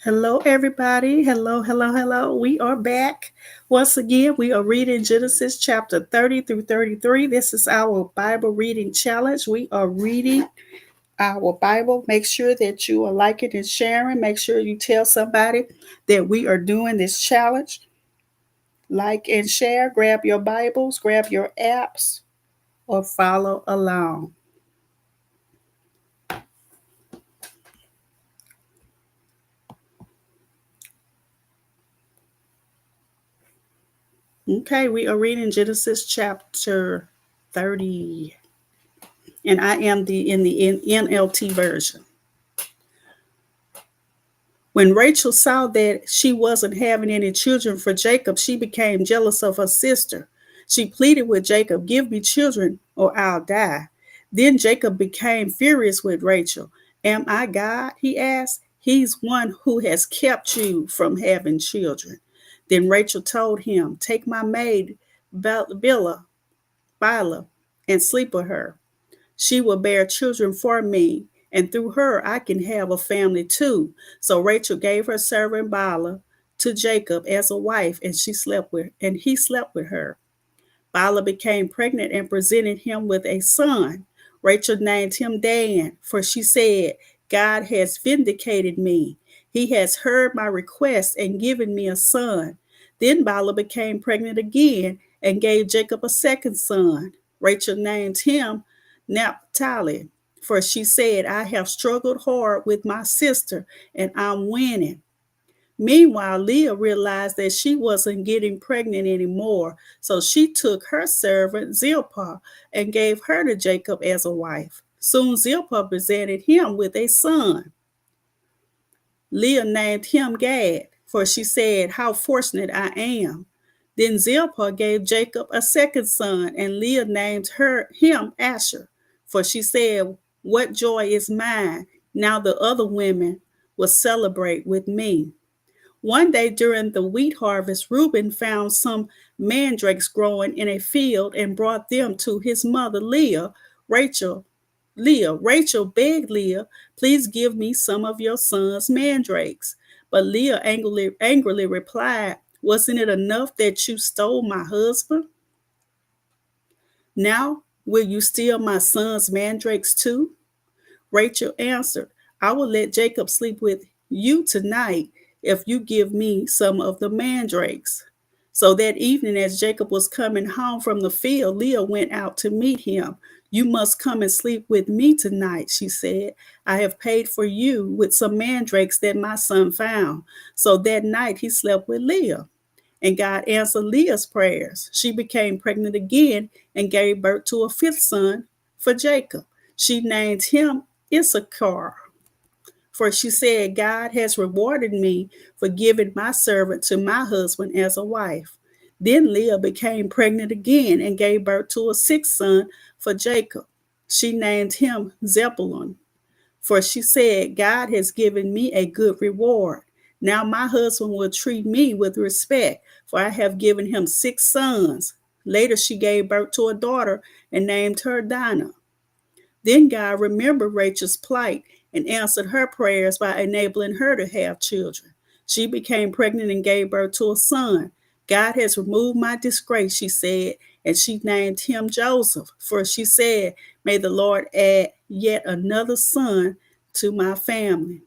Hello, everybody. Hello, hello, hello. We are back. Once again, we are reading Genesis chapter 30 through 33. This is our Bible reading challenge. We are reading our Bible. Make sure that you are liking and sharing. Make sure you tell somebody that we are doing this challenge. Like and share. Grab your Bibles, grab your apps, or follow along. Okay, we are reading Genesis chapter 30. And I am in the NLT version. When Rachel saw that she wasn't having any children for Jacob, she became jealous of her sister. She pleaded with Jacob, "Give me children or I'll die." Then Jacob became furious with Rachel. "Am I God?" he asked. "He's one who has kept you from having children." Then Rachel told him, "Take my maid Bilhah, and sleep with her. She will bear children for me, and through her I can have a family too." So Rachel gave her servant Bilhah to Jacob as a wife, and he slept with her. Bilhah became pregnant and presented him with a son. Rachel named him Dan, for she said, "God has vindicated me. He has heard my request and given me a son." Then Bilhah became pregnant again and gave Jacob a second son. Rachel named him Naphtali, for she said, "I have struggled hard with my sister and I'm winning." Meanwhile, Leah realized that she wasn't getting pregnant anymore, so she took her servant Zilpah and gave her to Jacob as a wife. Soon Zilpah presented him with a son. Leah named him Gad, for she said, "How fortunate I am." Then Zilpah gave Jacob a second son, and Leah named him Asher, for she said, "What joy is mine! Now the other women will celebrate with me." One day during the wheat harvest, Reuben found some mandrakes growing in a field and brought them to his mother Rachel begged Leah, "Please give me some of your son's mandrakes." But Leah angrily replied, "Wasn't it enough that you stole my husband? Now will you steal my son's mandrakes too?" Rachel answered, "I will let Jacob sleep with you tonight if you give me some of the mandrakes." So that evening, as Jacob was coming home from the field, Leah went out to meet him. "You must come and sleep with me tonight," she said. "I have paid for you with some mandrakes that my son found." So that night he slept with Leah. And God answered Leah's prayers. She became pregnant again and gave birth to a fifth son for Jacob. She named him Issachar, for she said, "God has rewarded me for giving my servant to my husband as a wife." Then Leah became pregnant again and gave birth to a sixth son for Jacob. She named him Zebulun, for she said, "God has given me a good reward. Now my husband will treat me with respect, for I have given him six sons." Later she gave birth to a daughter and named her Dinah. Then God remembered Rachel's plight and answered her prayers by enabling her to have children. She became pregnant and gave birth to a son. "God has removed my disgrace," she said, and she named him Joseph, for she said, "May the Lord add yet another son to my family."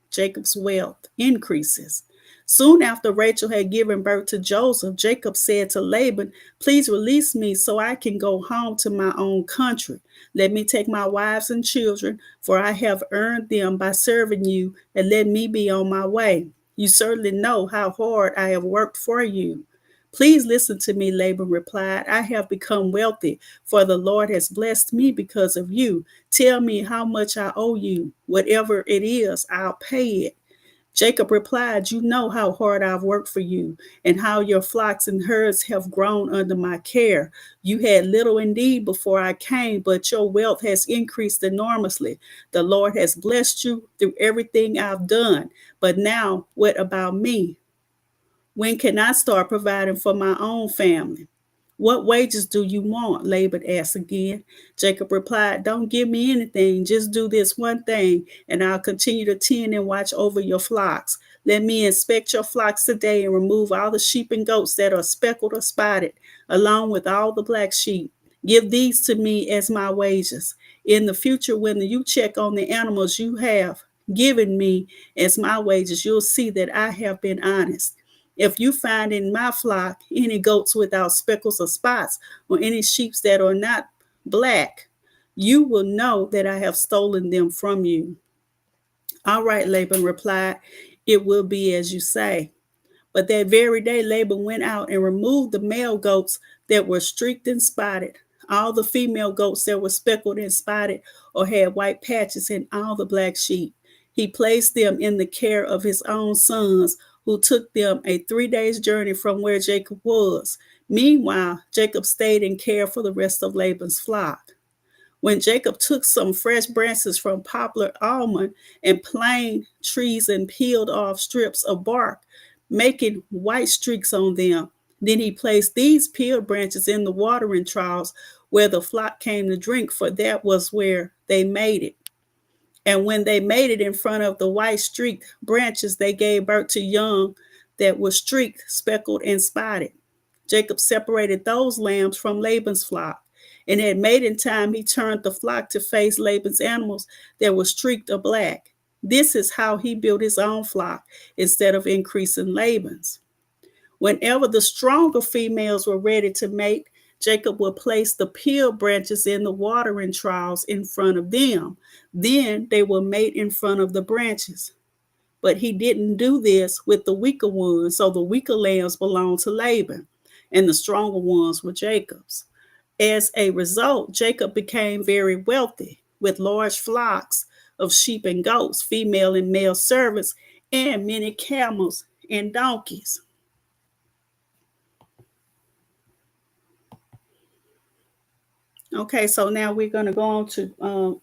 Jacob's wealth increases. Soon after Rachel had given birth to Joseph, Jacob said to Laban, "Please release me so I can go home to my own country. Let me take my wives and children, for I have earned them by serving you, and let me be on my way. You certainly know how hard I have worked for you." "Please listen to me," Laban replied. "I have become wealthy, for the Lord has blessed me because of you. Tell me how much I owe you. Whatever it is, I'll pay it." Jacob replied, "You know how hard I've worked for you, and how your flocks and herds have grown under my care. You had little indeed before I came, but your wealth has increased enormously. The Lord has blessed you through everything I've done. But now, what about me? When can I start providing for my own family?" "What wages do you want?" Laban asked again. Jacob replied, "Don't give me anything. Just do this one thing, and I'll continue to tend and watch over your flocks. Let me inspect your flocks today and remove all the sheep and goats that are speckled or spotted, along with all the black sheep. Give these to me as my wages. In the future, when you check on the animals you have given me as my wages, you'll see that I have been honest. If you find in my flock any goats without speckles or spots, or any sheep that are not black, you will know that I have stolen them from you." "All right," Laban replied, "it will be as you say." But that very day, Laban went out and removed the male goats that were streaked and spotted, all the female goats that were speckled and spotted or had white patches, and all the black sheep. He placed them in the care of his own sons, who took them a 3 days' journey from where Jacob was. Meanwhile, Jacob stayed in care for the rest of Laban's flock. When Jacob took some fresh branches from poplar, almond, and plane trees and peeled off strips of bark, making white streaks on them, then he placed these peeled branches in the watering troughs where the flock came to drink, for that was where they made it. And when they made it in front of the white streaked branches, they gave birth to young that were streaked, speckled, and spotted. Jacob separated those lambs from Laban's flock. And at mating time, he turned the flock to face Laban's animals that were streaked or black. This is how he built his own flock instead of increasing Laban's. Whenever the stronger females were ready to mate, Jacob would place the peeled branches in the watering troughs in front of them. Then they would mate in front of the branches. But he didn't do this with the weaker ones, so the weaker lambs belonged to Laban, and the stronger ones were Jacob's. As a result, Jacob became very wealthy, with large flocks of sheep and goats, female and male servants, and many camels and donkeys. Okay, so now we're going to go on to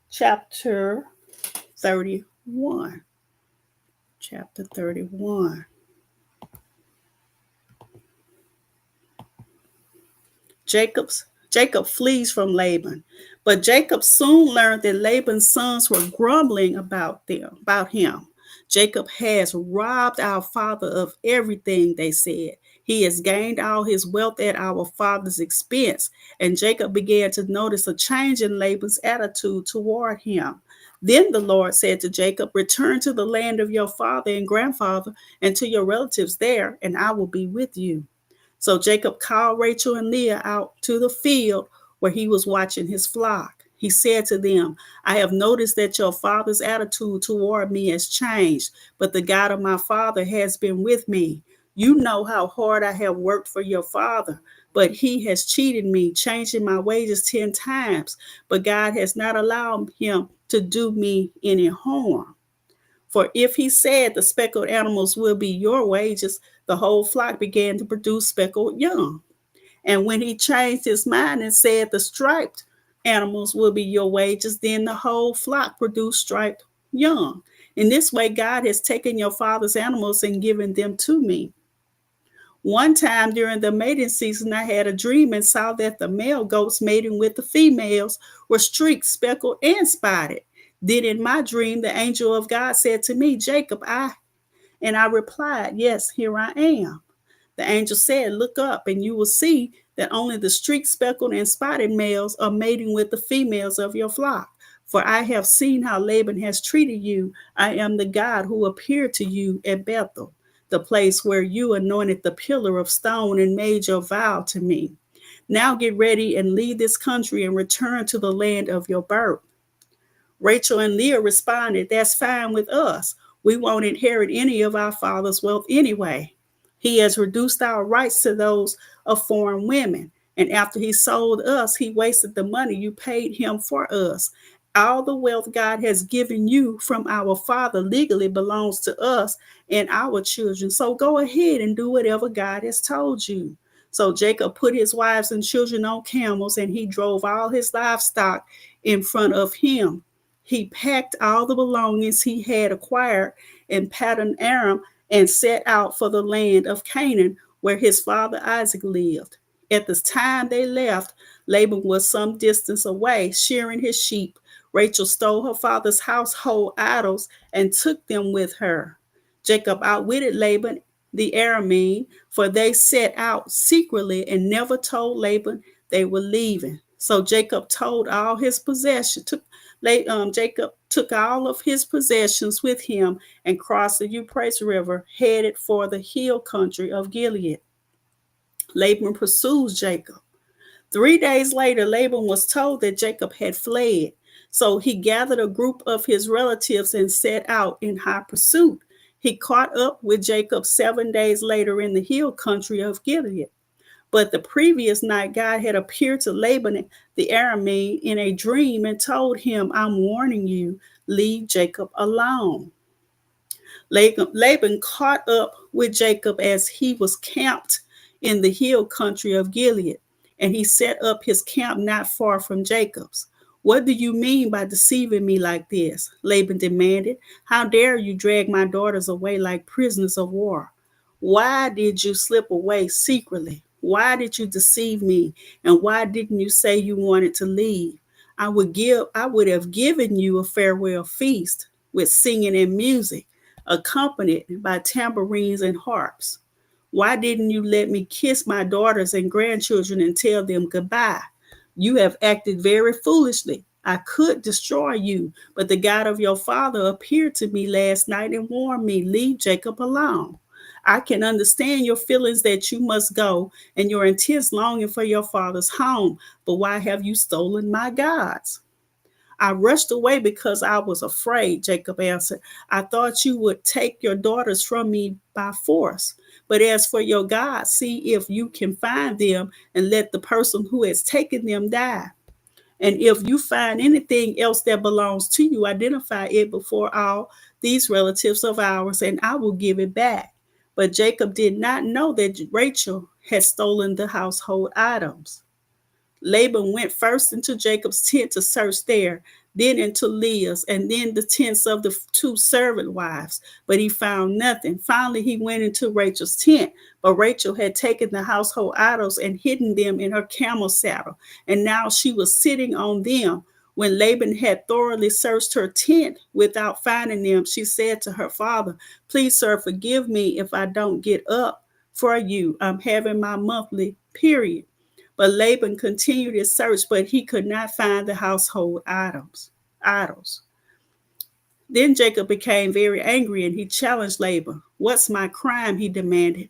chapter 31. Chapter 31. Jacob flees from Laban, but Jacob soon learned that Laban's sons were grumbling about him. "Jacob has robbed our father of everything," they said. "He has gained all his wealth at our father's expense." And Jacob began to notice a change in Laban's attitude toward him. Then the Lord said to Jacob, "Return to the land of your father and grandfather and to your relatives there, and I will be with you." So Jacob called Rachel and Leah out to the field where he was watching his flock. He said to them, "I have noticed that your father's attitude toward me has changed, but the God of my father has been with me. You know how hard I have worked for your father, but he has cheated me, changing my wages 10 times. But God has not allowed him to do me any harm. For if he said the speckled animals will be your wages, the whole flock began to produce speckled young. And when he changed his mind and said the striped animals will be your wages, then the whole flock produced striped young. In this way, God has taken your father's animals and given them to me. One time during the mating season, I had a dream and saw that the male goats mating with the females were streaked, speckled, and spotted. Then in my dream, the angel of God said to me, "Jacob, and I replied, 'Yes, here I am.' The angel said, 'Look up, and you will see that only the streaked, speckled, and spotted males are mating with the females of your flock. For I have seen how Laban has treated you. I am the God who appeared to you at Bethel.' the place where you anointed the pillar of stone and made your vow to me. Now get ready and leave this country and return to the land of your birth. Rachel and Leah responded, That's fine with us. We won't inherit any of our father's wealth anyway. He has reduced our rights to those of foreign women. And after he sold us, he wasted the money you paid him for us. All the wealth God has given you from our father legally belongs to us and our children. So go ahead and do whatever God has told you. So Jacob put his wives and children on camels, and he drove all his livestock in front of him. He packed all the belongings he had acquired in Paddan Aram and set out for the land of Canaan, where his father Isaac lived. At the time they left, Laban was some distance away, shearing his sheep. Rachel stole her father's household idols and took them with her. Jacob outwitted Laban the Aramean, for they set out secretly and never told Laban they were leaving. So Jacob told all his possessions, Jacob took all of his possessions with him and crossed the Euphrates River, headed for the hill country of Gilead. Laban pursues Jacob. 3 days later, Laban was told that Jacob had fled. So he gathered a group of his relatives and set out in hot pursuit. He caught up with Jacob 7 days later in the hill country of Gilead. But the previous night, God had appeared to Laban the Aramean in a dream and told him, I'm warning you, leave Jacob alone. Laban caught up with Jacob as he was camped in the hill country of Gilead, and he set up his camp not far from Jacob's. What do you mean by deceiving me like this? Laban demanded. How dare you drag my daughters away like prisoners of war? Why did you slip away secretly? Why did you deceive me? And why didn't you say you wanted to leave? I would have given you a farewell feast with singing and music, accompanied by tambourines and harps. Why didn't you let me kiss my daughters and grandchildren and tell them goodbye? You have acted very foolishly. I could destroy you, but the God of your father appeared to me last night and warned me, leave Jacob alone. I can understand your feelings that you must go and your intense longing for your father's home, but why have you stolen my gods? I rushed away because I was afraid, Jacob answered. I thought you would take your daughters from me by force. But as for your God, see if you can find them and let the person who has taken them die. And if you find anything else that belongs to you, identify it before all these relatives of ours, and I will give it back. But Jacob did not know that Rachel had stolen the household items. Laban went first into Jacob's tent to search there, then into Leah's, and then the tents of the two servant wives. But he found nothing. Finally, he went into Rachel's tent, but Rachel had taken the household idols and hidden them in her camel saddle, and now she was sitting on them. When Laban had thoroughly searched her tent without finding them, she said to her father, Please, sir, forgive me if I don't get up for you. I'm having my monthly period. But Laban continued his search, but he could not find the household idols. Then Jacob became very angry and he challenged Laban. What's my crime? He demanded.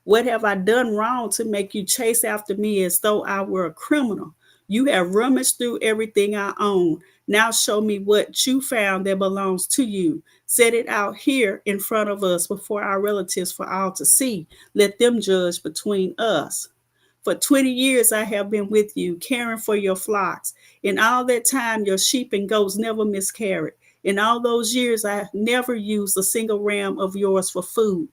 What have I done wrong to make you chase after me as though I were a criminal? You have rummaged through everything I own. Now show me what you found that belongs to you. Set it out here in front of us before our relatives for all to see. Let them judge between us. For 20 years I have been with you, caring for your flocks. In all that time, your sheep and goats never miscarried. In all those years, I never used a single ram of yours for food.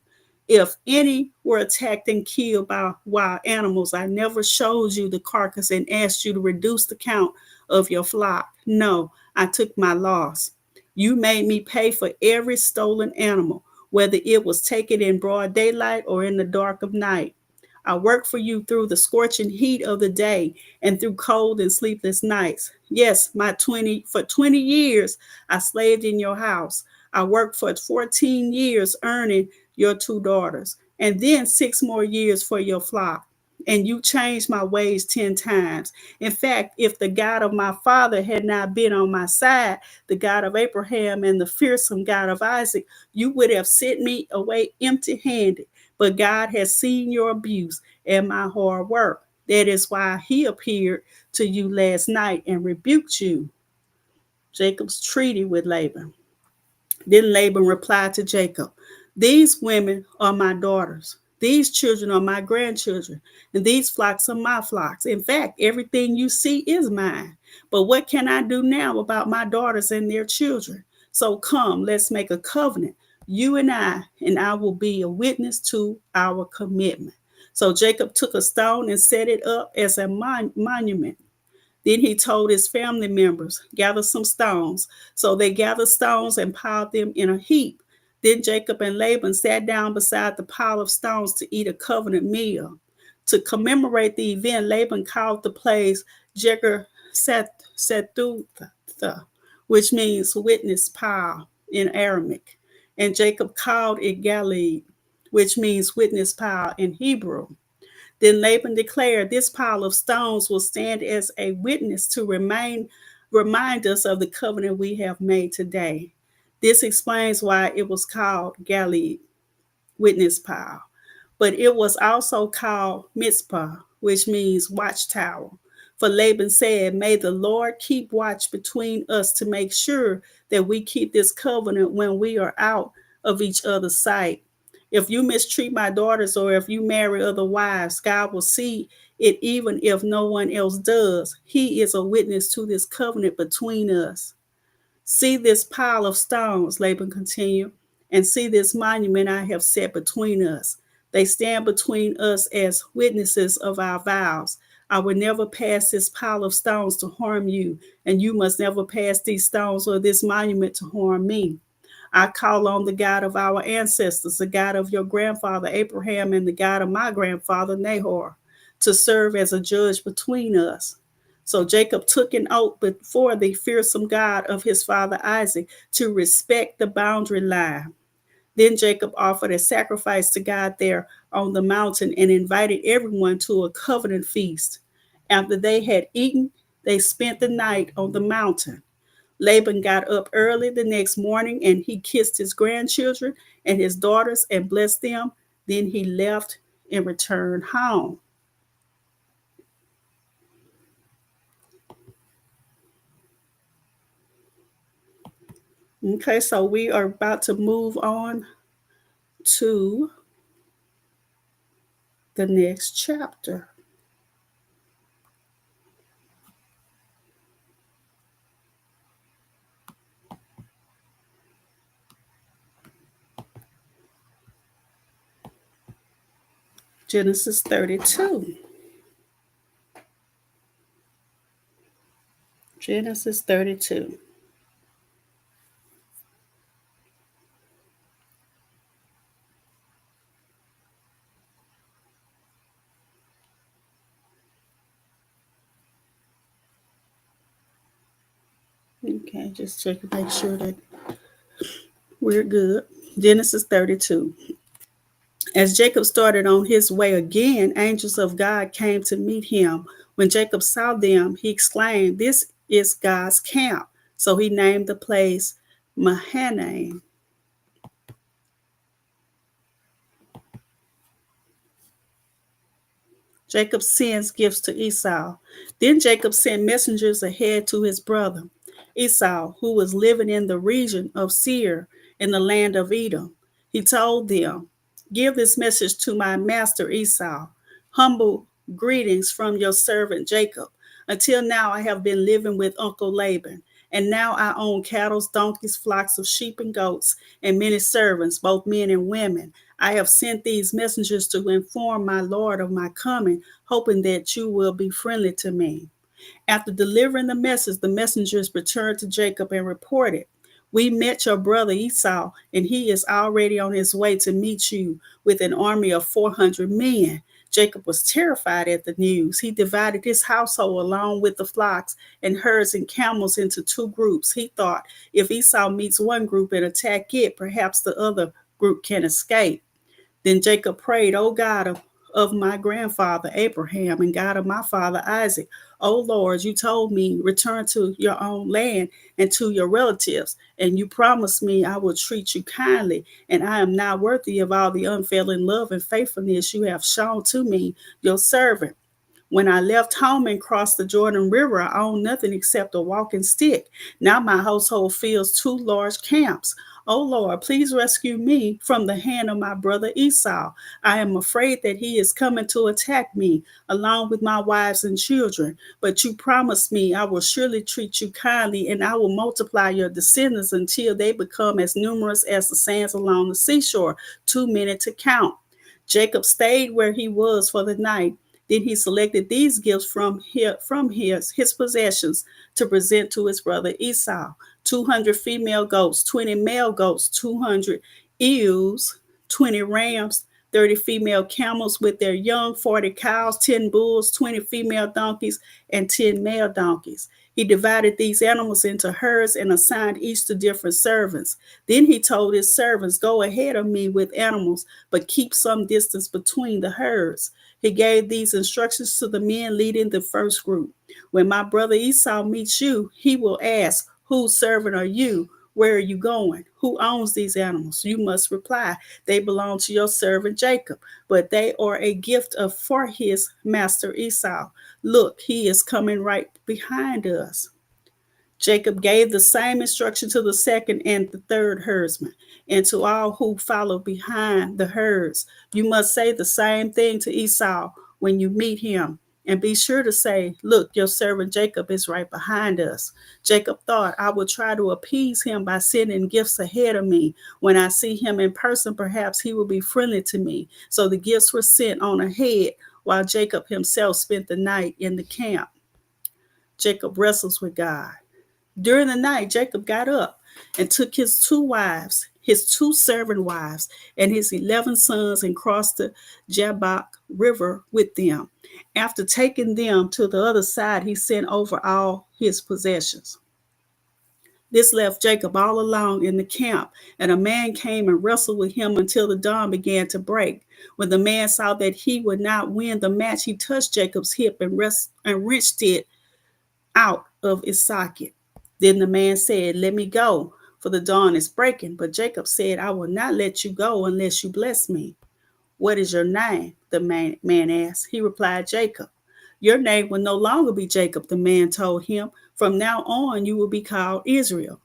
If any were attacked and killed by wild animals, I never showed you the carcass and asked you to reduce the count of your flock. No, I took my loss. You made me pay for every stolen animal, whether it was taken in broad daylight or in the dark of night. I worked for you through the scorching heat of the day and through cold and sleepless nights. Yes, for 20 years I slaved in your house. I worked for 14 years earning your two daughters, and then 6 more years for your flock. and you changed my ways 10 times. In fact, if the God of my father had not been on my side, the God of Abraham and the fearsome God of Isaac, you would have sent me away empty handed. But God has seen your abuse and my hard work. That is why he appeared to you last night and rebuked you. Jacob's treaty with Laban. Then Laban replied to Jacob, these women are my daughters. These children are my grandchildren, and these flocks are my flocks. In fact, everything you see is mine. But what can I do now about my daughters and their children? So come, let's make a covenant, you and I will be a witness to our commitment. So Jacob took a stone and set it up as a monument. Then he told his family members, gather some stones. So they gathered stones and piled them in a heap. Then Jacob and Laban sat down beside the pile of stones to eat a covenant meal. To commemorate the event, Laban called the place Jegar Sethutha, which means witness pile in Aramaic. And Jacob called it Gatley, which means witness pile in Hebrew. Then Laban declared, this pile of stones will stand as a witness to remind us of the covenant we have made today. This explains why it was called Galilee, witness pile. But it was also called Mizpah, which means watchtower. For Laban said, may the Lord keep watch between us to make sure that we keep this covenant when we are out of each other's sight. If you mistreat my daughters or if you marry other wives, God will see it even if no one else does. He is a witness to this covenant between us. See this pile of stones, Laban continued, and see this monument I have set between us. They stand between us as witnesses of our vows. I will never pass this pile of stones to harm you, and you must never pass these stones or this monument to harm me. I call on the God of our ancestors, the God of your grandfather Abraham, and the God of my grandfather Nahor, to serve as a judge between us. So Jacob took an oath before the fearsome God of his father Isaac to respect the boundary line. Then Jacob offered a sacrifice to God there on the mountain and invited everyone to a covenant feast. After they had eaten, they spent the night on the mountain. Laban got up early the next morning and he kissed his grandchildren and his daughters and blessed them. Then he left and returned home. Okay, so we are about to move on to the next chapter. Genesis 32. Genesis 32. Okay, just check to make sure that we're good. Genesis 32. As Jacob started on his way again, angels of God came to meet him. When Jacob saw them, he exclaimed, this is God's camp. So he named the place Mahanaim. Jacob sends gifts to Esau. Then Jacob sent messengers ahead to his brother Esau, who was living in the region of Seir in the land of Edom. He told them, give this message to my master Esau. Humble greetings from your servant Jacob. Until now, I have been living with Uncle Laban, and now I own cattle, donkeys, flocks of sheep and goats, and many servants, both men and women. I have sent these messengers to inform my Lord of my coming, hoping that you will be friendly to me. After delivering the message, the messengers returned to Jacob and reported, we met your brother Esau, and he is already on his way to meet you with an army of 400 men. Jacob was terrified at the news. He divided his household along with the flocks and herds and camels into two groups. He thought, if Esau meets one group and attack it, perhaps the other group can escape. Then Jacob prayed, O God of my grandfather Abraham and God of my father Isaac. O Lord, you told me, return to your own land and to your relatives, and you promised me I will treat you kindly, and I am not worthy of all the unfailing love and faithfulness you have shown to me, your servant. When I left home and crossed the Jordan River, I owned nothing except a walking stick. Now my household fills two large camps. O Lord, please rescue me from the hand of my brother Esau. I am afraid that he is coming to attack me, along with my wives and children. But you promised me I will surely treat you kindly, and I will multiply your descendants until they become as numerous as the sands along the seashore, too many to count. Jacob stayed where he was for the night. Then he selected these gifts from his possessions to present to his brother Esau: 200 female goats, 20 male goats, 200 ewes, 20 rams, 30 female camels with their young, 40 cows, 10 bulls, 20 female donkeys, and 10 male donkeys. He divided these animals into herds and assigned each to different servants. Then he told his servants, go ahead of me with animals, but keep some distance between the herds. He gave these instructions to the men leading the first group. When my brother Esau meets you, he will ask, whose servant are you? Where are you going? Who owns these animals? You must reply, they belong to your servant Jacob, but they are a gift for his master Esau. Look, he is coming right behind us. Jacob gave the same instruction to the second and the third herdsman, and to all who follow behind the herds. You must say the same thing to Esau when you meet him. And be sure to say, look, your servant Jacob is right behind us. Jacob thought, I would try to appease him by sending gifts ahead of me. When I see him in person, perhaps he will be friendly to me. So the gifts were sent on ahead, while Jacob himself spent the night in the camp. Jacob wrestles with God. During the night, Jacob got up and took his two wives, his two servant wives, and his 11 sons and crossed the Jabbok River with them. After taking them to the other side, he sent over all his possessions. This left Jacob all alone in the camp, and a man came and wrestled with him until the dawn began to break. When the man saw that he would not win the match, he touched Jacob's hip and wrenched it out of its socket. Then the man said, let me go, for the dawn is breaking. But Jacob said, I will not let you go unless you bless me. What is your name? The man asked. He replied, Jacob. Your name will no longer be Jacob, the man told him. From now on, you will be called Israel,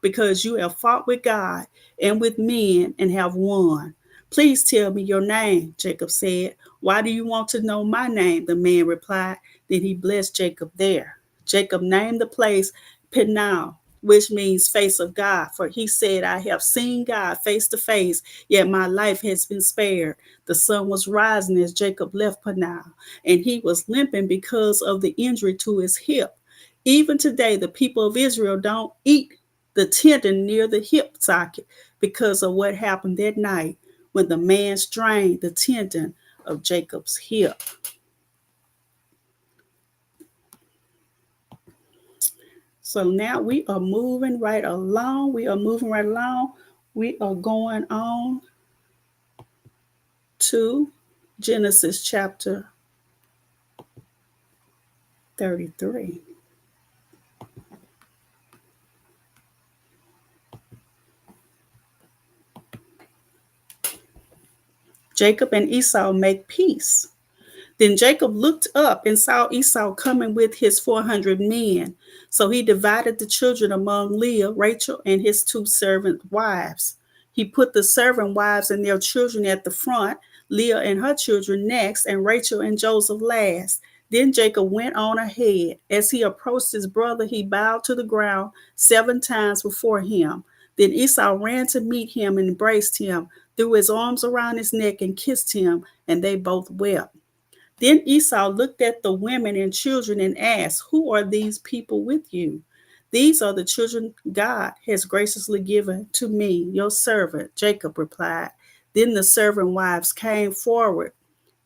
because you have fought with God and with men and have won. Please tell me your name, Jacob said. Why do you want to know my name? The man replied. Then he blessed Jacob there. Jacob named the place Peniel, which means face of God, for he said, I have seen God face to face, yet my life has been spared. The sun was rising as Jacob left Peniel, and he was limping because of the injury to his hip. Even today, the people of Israel don't eat the tendon near the hip socket because of what happened that night when the man strained the tendon of Jacob's hip. So now we are moving right along. We are going on to Genesis chapter 33. Jacob and Esau make peace. Then Jacob looked up and saw Esau coming with his 400 men. So he divided the children among Leah, Rachel, and his two servant wives. He put the servant wives and their children at the front, Leah and her children next, and Rachel and Joseph last. Then Jacob went on ahead. As he approached his brother, he bowed to the ground 7 times before him. Then Esau ran to meet him and embraced him, threw his arms around his neck and kissed him, and they both wept. Then Esau looked at the women and children and asked, who are these people with you? These are the children God has graciously given to me, your servant, Jacob replied. Then the servant wives came forward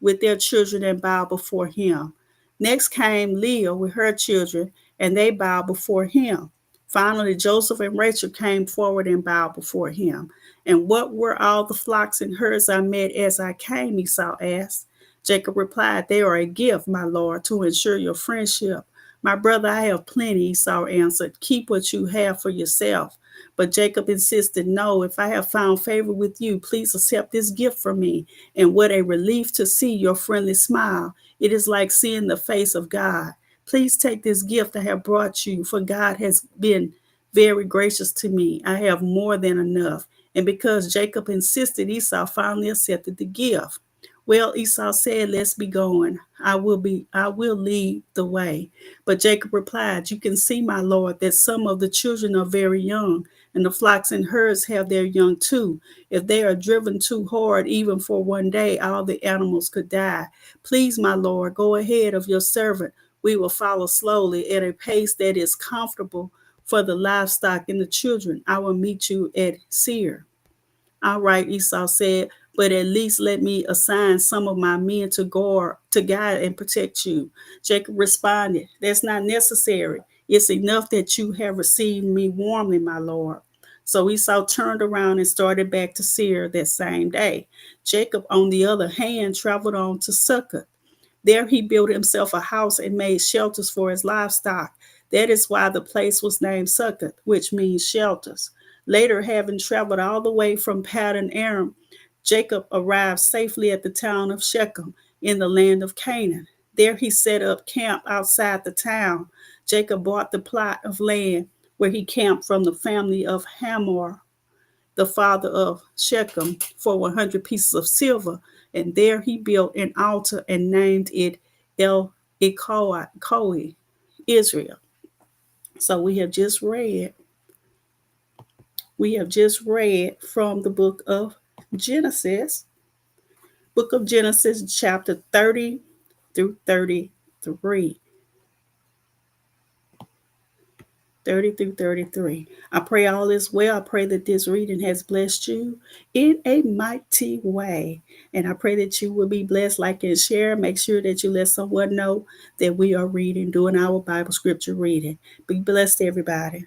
with their children and bowed before him. Next came Leah with her children, and they bowed before him. Finally, Joseph and Rachel came forward and bowed before him. And what were all the flocks and herds I met as I came? Esau asked. Jacob replied, "They are a gift, my lord, to ensure your friendship." "My brother, I have plenty," Esau answered. "Keep what you have for yourself." But Jacob insisted, "No, if I have found favor with you, please accept this gift from me. And what a relief to see your friendly smile. It is like seeing the face of God. Please take this gift I have brought you, for God has been very gracious to me. I have more than enough." And because Jacob insisted, Esau finally accepted the gift. "Well," Esau said, "let's be going. I will lead the way." But Jacob replied, "You can see, my lord, that some of the children are very young, and the flocks and herds have their young too. If they are driven too hard, even for one day, all the animals could die. Please, my lord, go ahead of your servant. We will follow slowly at a pace that is comfortable for the livestock and the children. I will meet you at Seir." "All right," Esau said, "but at least let me assign some of my men to guide and protect you." Jacob responded, "That's not necessary. It's enough that you have received me warmly, my lord." So Esau turned around and started back to Seir that same day. Jacob, on the other hand, traveled on to Succoth. There he built himself a house and made shelters for his livestock. That is why the place was named Succoth, which means shelters. Later, having traveled all the way from Paddan Aram, Jacob arrived safely at the town of Shechem in the land of Canaan. There he set up camp outside the town. Jacob bought the plot of land where he camped from the family of Hamor, the father of Shechem, for 100 pieces of silver. And there he built an altar and named it El Ikoi, Israel. So we have just read from the Genesis, book of Genesis, chapter 30 through 33. 30 through 33. I pray all is well. I pray that this reading has blessed you in a mighty way. And I pray that you will be blessed, like and share. Make sure that you let someone know that we are doing our Bible scripture reading. Be blessed, everybody.